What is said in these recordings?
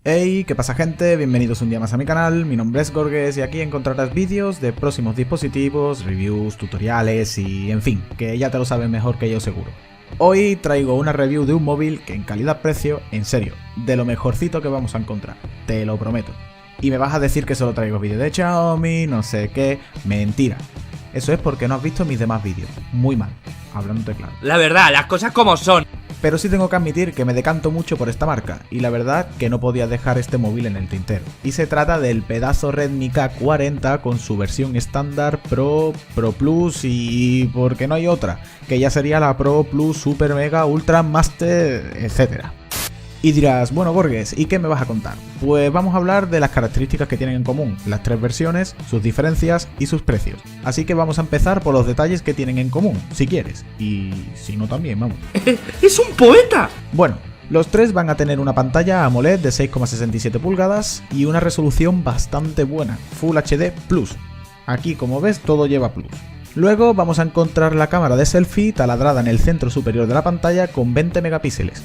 Hey, ¿qué pasa gente? Bienvenidos un día más a mi canal, mi nombre es Gorges y aquí encontrarás vídeos de próximos dispositivos, reviews, tutoriales y en fin, que ya te lo sabes mejor que yo seguro. Hoy traigo una review de un móvil que en calidad-precio, en serio, de lo mejorcito que vamos a encontrar, te lo prometo. Y me vas a decir que solo traigo vídeos de Xiaomi, no sé qué, mentira. Eso es porque no has visto mis demás vídeos, muy mal, hablándote claro. La verdad, las cosas como son. Pero sí tengo que admitir que me decanto mucho por esta marca, y la verdad que no podía dejar este móvil en el tintero. Y se trata del pedazo Redmi K40 con su versión estándar Pro, Pro Plus y porque no hay otra, que ya sería la Pro Plus Super Mega Ultra Master, etc. Y dirás, bueno Gorges, ¿y qué me vas a contar? Pues vamos a hablar de las características que tienen en común, las tres versiones, sus diferencias y sus precios. Así que vamos a empezar por los detalles que tienen en común, si quieres, y si no también, vamos. ¡Es un poeta! Bueno, los tres van a tener una pantalla AMOLED de 6,67 pulgadas y una resolución bastante buena, Full HD Plus. Aquí, como ves, todo lleva Plus. Luego vamos a encontrar la cámara de selfie taladrada en el centro superior de la pantalla con 20 megapíxeles.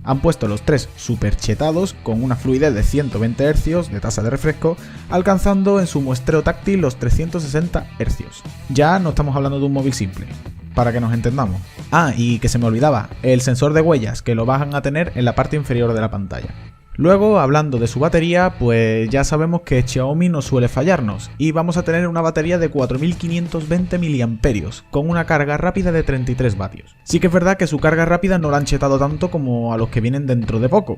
Han puesto los tres super chetados con una fluidez de 120 Hz de tasa de refresco, alcanzando en su muestreo táctil los 360 Hz. Ya no estamos hablando de un móvil simple, para que nos entendamos. Ah, y que se me olvidaba, el sensor de huellas, que lo van a tener en la parte inferior de la pantalla. Luego, hablando de su batería, pues ya sabemos que Xiaomi no suele fallarnos, y vamos a tener una batería de 4520 mAh, con una carga rápida de 33 vatios. Sí que es verdad que su carga rápida no la han chetado tanto como a los que vienen dentro de poco,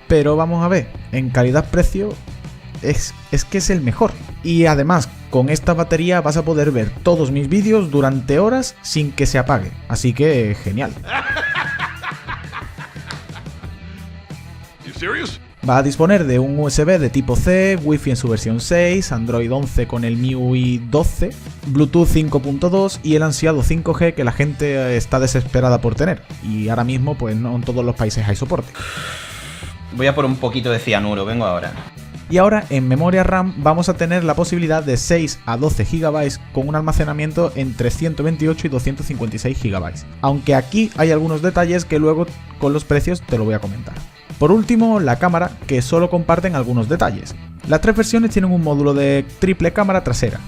pero vamos a ver, en calidad-precio es que es el mejor. Y además, con esta batería vas a poder ver todos mis vídeos durante horas sin que se apague, así que genial. Va a disponer de un USB de tipo C, Wi-Fi en su versión 6, Android 11 con el MIUI 12, Bluetooth 5.2 y el ansiado 5G que la gente está desesperada por tener. Y ahora mismo pues no en todos los países hay soporte. Voy a por un poquito de cianuro, vengo ahora. Y ahora en memoria RAM vamos a tener la posibilidad de 6 a 12 GB con un almacenamiento entre 128 y 256 GB. Aunque aquí hay algunos detalles que luego con los precios te lo voy a comentar. Por último, la cámara, que solo comparten algunos detalles. Las tres versiones tienen un módulo de triple cámara trasera,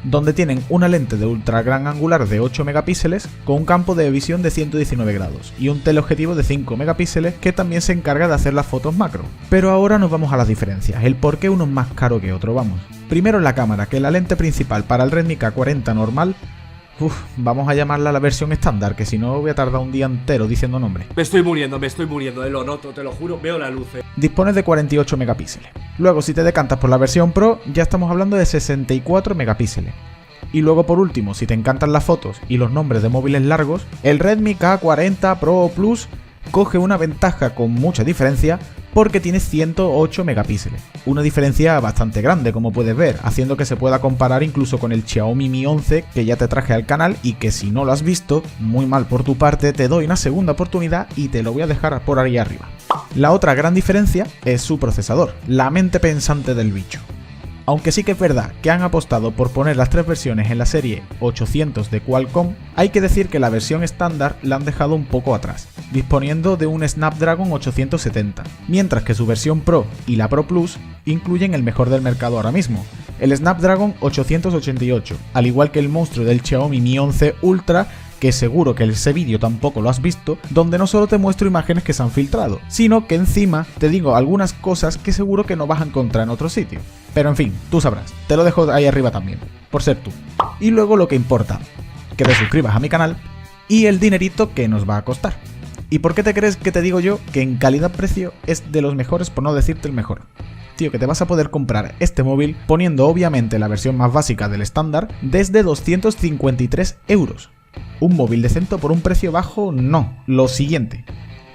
donde tienen una lente de ultra gran angular de 8 megapíxeles con un campo de visión de 119 grados y un teleobjetivo de 5 megapíxeles que también se encarga de hacer las fotos macro. Pero ahora nos vamos a las diferencias, el por qué uno es más caro que otro, vamos. Primero la cámara, que la lente principal para el Redmi K40 normal, vamos a llamarla la versión estándar, que si no voy a tardar un día entero diciendo nombres. Me estoy muriendo, lo noto, te lo juro, veo la luz. Dispone de 48 megapíxeles. Luego, si te decantas por la versión Pro, ya estamos hablando de 64 megapíxeles. Y luego por último, si te encantan las fotos y los nombres de móviles largos, el Redmi K40 Pro Plus coge una ventaja con mucha diferencia porque tiene 108 megapíxeles. Una diferencia bastante grande, como puedes ver, haciendo que se pueda comparar incluso con el Xiaomi Mi 11 que ya te traje al canal y que si no lo has visto, muy mal por tu parte, te doy una segunda oportunidad y te lo voy a dejar por ahí arriba. La otra gran diferencia es su procesador, la mente pensante del bicho. Aunque sí que es verdad que han apostado por poner las tres versiones en la serie 800 de Qualcomm, hay que decir que la versión estándar la han dejado un poco atrás, disponiendo de un Snapdragon 870, mientras que su versión Pro y la Pro Plus incluyen el mejor del mercado ahora mismo, el Snapdragon 888, al igual que el monstruo del Xiaomi Mi 11 Ultra, que seguro que ese vídeo tampoco lo has visto, donde no solo te muestro imágenes que se han filtrado, sino que encima te digo algunas cosas que seguro que no vas a encontrar en otro sitio. Pero en fin, tú sabrás, te lo dejo ahí arriba también, por ser tú. Y luego lo que importa, que te suscribas a mi canal y el dinerito que nos va a costar. ¿Y por qué te crees que te digo yo que en calidad-precio es de los mejores, por no decirte el mejor? Tío, que te vas a poder comprar este móvil poniendo obviamente la versión más básica del estándar desde 253 euros. Un móvil decente por un precio bajo, no, lo siguiente.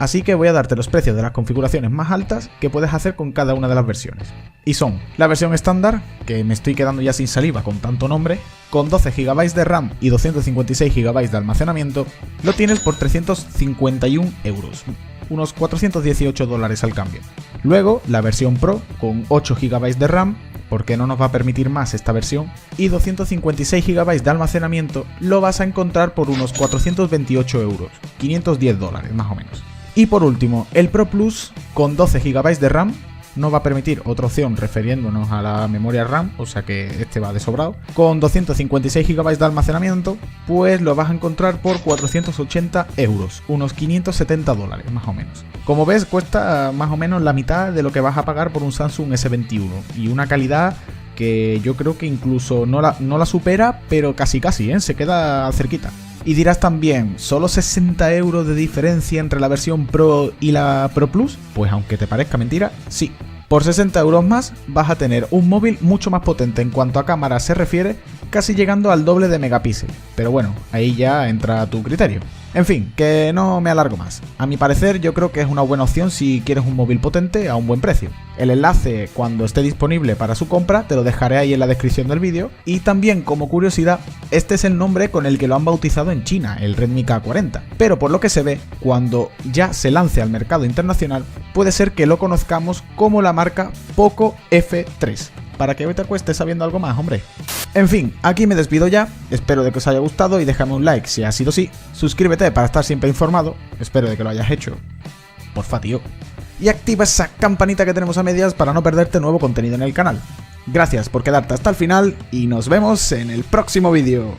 Así que voy a darte los precios de las configuraciones más altas que puedes hacer con cada una de las versiones. Y son la versión estándar, que me estoy quedando ya sin saliva con tanto nombre, con 12 GB de RAM y 256 GB de almacenamiento, lo tienes por 351 euros, unos 418 dólares al cambio. Luego, la versión Pro, con 8 GB de RAM, porque no nos va a permitir más esta versión, y 256 GB de almacenamiento, lo vas a encontrar por unos 428 euros, 510 dólares más o menos. Y por último, el Pro Plus, con 12 GB de RAM, no va a permitir otra opción refiriéndonos a la memoria RAM, o sea que este va de sobrado. Con 256 GB de almacenamiento, pues lo vas a encontrar por 480 euros, unos 570 dólares más o menos. Como ves, cuesta más o menos la mitad de lo que vas a pagar por un Samsung S21 y una calidad que yo creo que incluso no la supera, pero casi, se queda cerquita. Y dirás también, ¿solo 60 euros de diferencia entre la versión Pro y la Pro Plus? Pues aunque te parezca mentira, sí. Por 60 euros más vas a tener un móvil mucho más potente en cuanto a cámara se refiere, casi llegando al doble de megapíxeles. Pero bueno, ahí ya entra tu criterio. En fin, que no me alargo más. A mi parecer yo creo que es una buena opción si quieres un móvil potente a un buen precio. El enlace cuando esté disponible para su compra te lo dejaré ahí en la descripción del vídeo. Y también como curiosidad, este es el nombre con el que lo han bautizado en China, el Redmi K40. Pero por lo que se ve, cuando ya se lance al mercado internacional, puede ser que lo conozcamos como la marca Poco F3. Para que hoy te acuestes sabiendo algo más, hombre. En fin, aquí me despido ya, espero de que os haya gustado y déjame un like si ha sido así, suscríbete para estar siempre informado, espero de que lo hayas hecho, porfa tío, y activa esa campanita que tenemos a medias para no perderte nuevo contenido en el canal. Gracias por quedarte hasta el final y nos vemos en el próximo vídeo.